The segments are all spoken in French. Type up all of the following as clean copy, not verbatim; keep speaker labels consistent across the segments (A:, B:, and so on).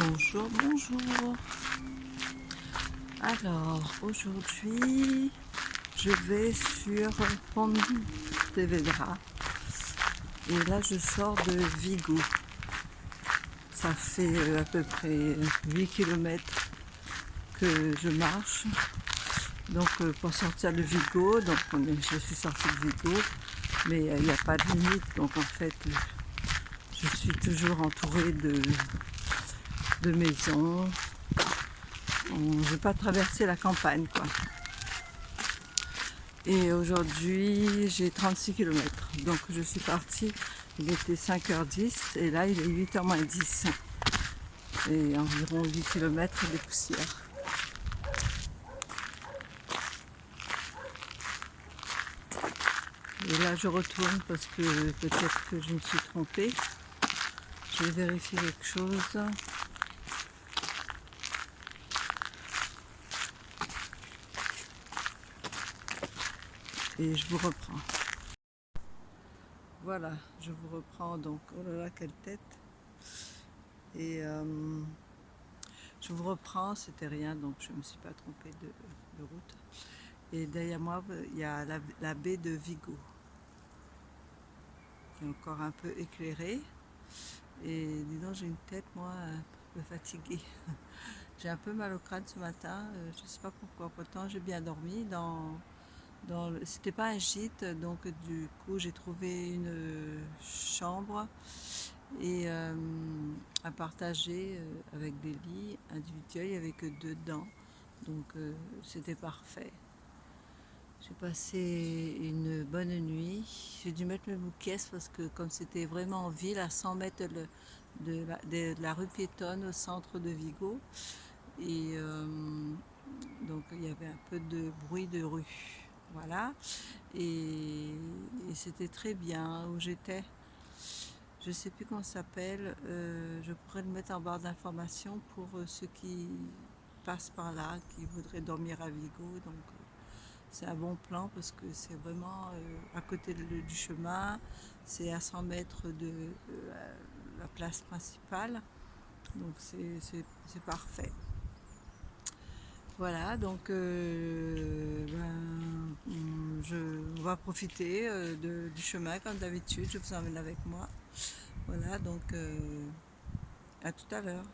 A: Bonjour, bonjour. Alors, aujourd'hui, je vais sur Pontevedra. Et là, je sors de Vigo. Ça fait à peu près 8 km que je marche. Donc, pour sortir de Vigo, donc je suis sortie de Vigo, mais il n'y a pas de limite. Donc, en fait, je suis toujours entourée de maisons. Je ne vais pas traverser la campagne, quoi. Et aujourd'hui, j'ai 36 km. Donc je suis partie, il était 5h10 et là il est 8h moins 10. Et environ 8 km de poussière. Et là je retourne parce que peut-être que je me suis trompée. Je vais vérifier quelque chose. Et je vous reprends. Voilà, je vous reprends donc. Oh là là, quelle tête! Et je vous reprends, c'était rien, donc je ne me suis pas trompée de route. Et derrière moi, il y a la baie de Vigo, qui est encore un peu éclairée. Et dis donc, j'ai une tête, moi, un peu fatiguée. J'ai un peu mal au crâne ce matin, je ne sais pas pourquoi. Pourtant, j'ai bien dormi. C'était pas un gîte, donc du coup, j'ai trouvé une chambre et à partager avec des lits individuels. Il n'y avait que 2 dedans, donc c'était parfait. J'ai passé une bonne nuit. J'ai dû mettre mes bouquets parce que comme c'était vraiment en ville, à 100 mètres de la rue piétonne au centre de Vigo, et donc il y avait un peu de bruit de rue. Voilà. Et c'était très bien où j'étais. Je ne sais plus comment ça s'appelle. Je pourrais le mettre en barre d'information pour ceux qui passent par là, qui voudraient dormir à Vigo. Donc, c'est un bon plan parce que c'est vraiment à côté du chemin, c'est à 100 mètres de la place principale, donc c'est parfait. Voilà, donc on va profiter du chemin comme d'habitude, je vous emmène avec moi. Voilà, donc à tout à l'heure.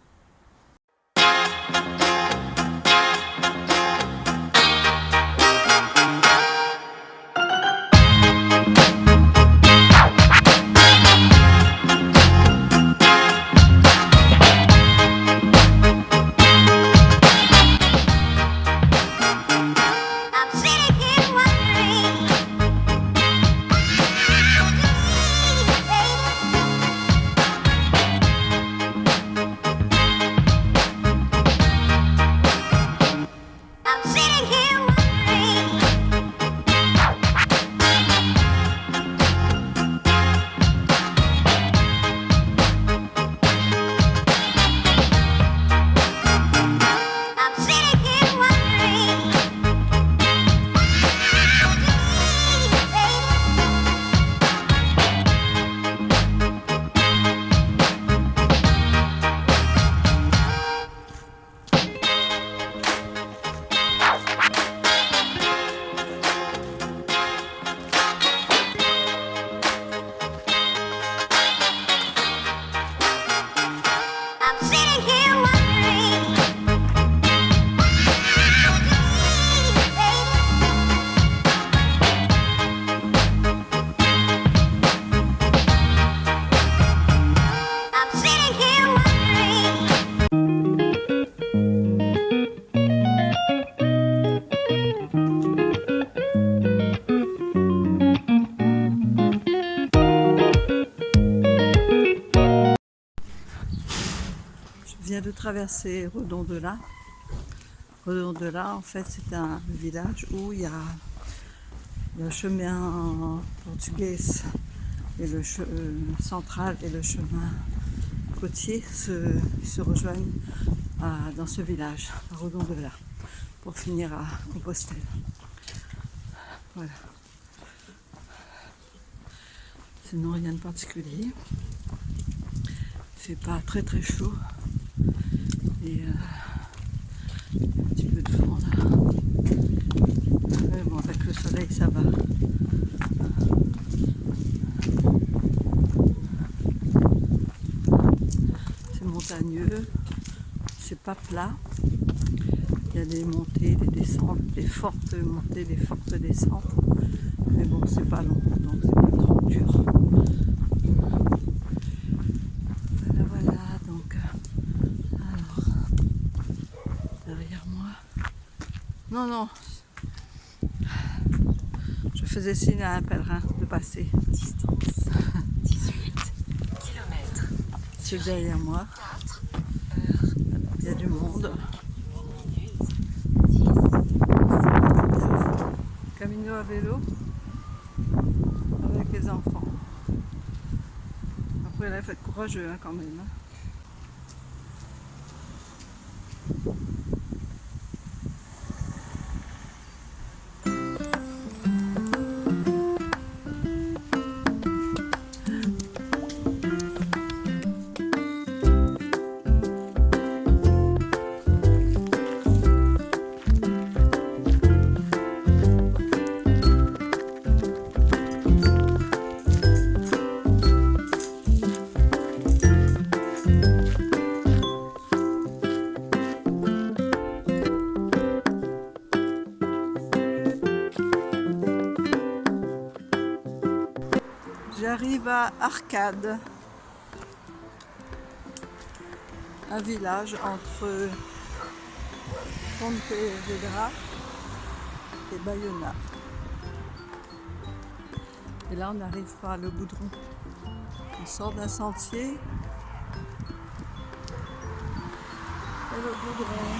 A: Je viens de traverser Redondelà. Redondelà, en fait, c'est un village où il y a le chemin portugais et le central et le chemin côtier se rejoignent dans ce village, à Redondelà, pour finir à Compostelle. Voilà. Sinon, rien de particulier. Il ne fait pas très très chaud. Et un petit peu de vent là. Mais bon, avec le soleil ça va. C'est montagneux, c'est pas plat. Il y a des montées, des descentes, des fortes montées, des fortes descentes. Mais bon, c'est pas long, donc c'est pas trop dur. Voilà, voilà, donc alors derrière moi. Non, non. Je faisais signe à un pèlerin de passer.
B: Distance 18 km.
A: C'est derrière moi. Il y a du monde. Camino à vélo avec les enfants. Après là, il faut être courageux hein, quand même. Hein. J'arrive à Arcade, un village entre Pontevedra et Bayona. Et là on arrive par le Boudron. On sort d'un sentier et le Boudron.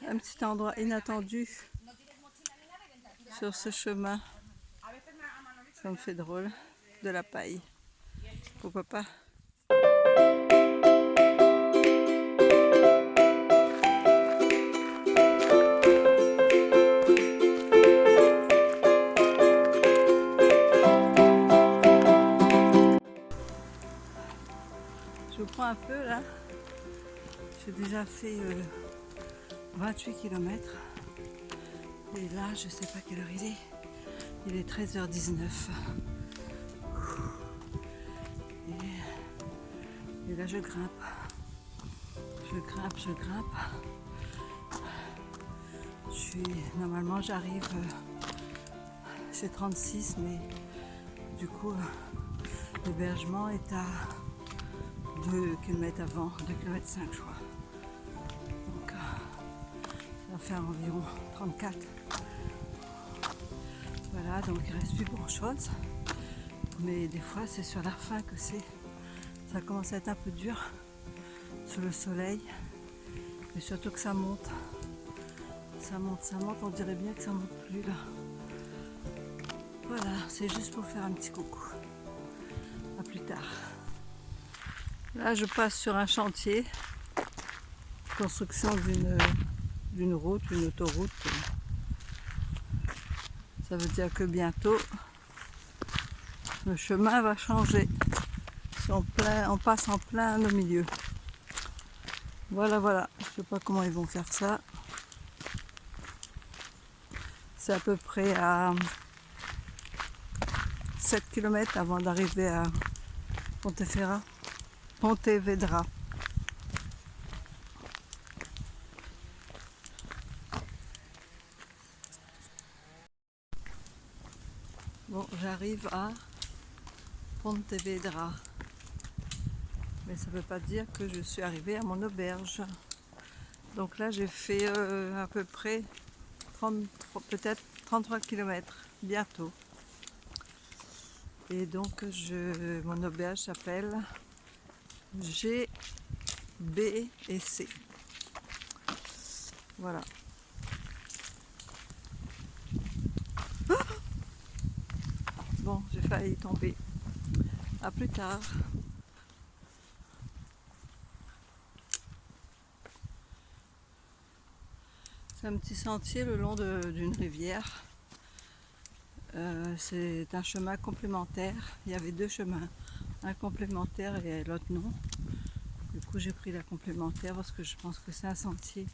A: Un petit endroit inattendu sur ce chemin. Ça me fait drôle. De la paille. Pourquoi pas? Je prends un peu là. J'ai déjà fait 28 km. Et là, je sais pas quelle heure il est. Il est 13h19. Et là, je grimpe. Je grimpe, je grimpe. Normalement, j'arrive chez 36, mais du coup, l'hébergement est à 2 km avant, 2 km 5 je crois. Donc, ça va faire environ 34. Voilà, donc il ne reste plus grand chose. Mais des fois, c'est sur la fin que ça commence à être un peu dur sous le soleil. Mais surtout que ça monte. Ça monte, ça monte. On dirait bien que ça monte plus là. Voilà, c'est juste pour faire un petit coucou. À plus tard. Là, je passe sur un chantier. Construction d'une route, une autoroute. Ça veut dire que bientôt, le chemin va changer. On passe en plein au milieu. Voilà, voilà. Je sais pas comment ils vont faire ça. C'est à peu près à 7 km avant d'arriver à Pontevedra. Bon, j'arrive à Pontevedra. Mais ça ne veut pas dire que je suis arrivée à mon auberge. Donc là, j'ai fait à peu près peut-être 33 km, bientôt. Et donc, mon auberge s'appelle G, B et C. Voilà. Bon, j'ai failli tomber. À plus tard. C'est un petit sentier le long d'une rivière. C'est un chemin complémentaire. Il y avait deux chemins, un complémentaire et l'autre non. Du coup, j'ai pris la complémentaire parce que je pense que c'est un sentier.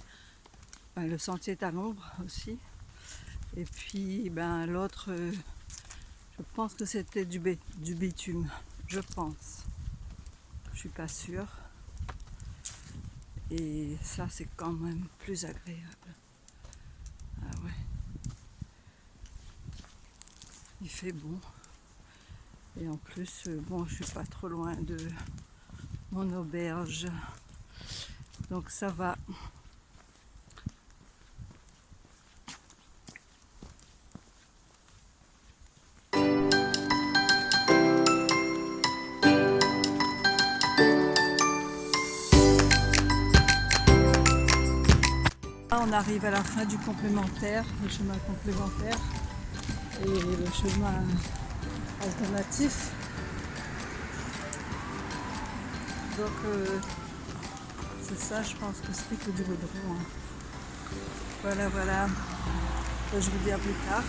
A: Ben, le sentier est à l'ombre aussi. Et puis, ben, l'autre, je pense que c'était du bitume. Je pense. Je suis pas sûre. Et ça, c'est quand même plus agréable. Ah ouais. Il fait bon. Et en plus, bon, je suis pas trop loin de mon auberge. Donc ça va. On arrive à la fin du complémentaire, le chemin complémentaire et le chemin alternatif. Donc c'est ça, je pense que c'est que du goudron. Voilà, voilà. Je vous dis à plus tard.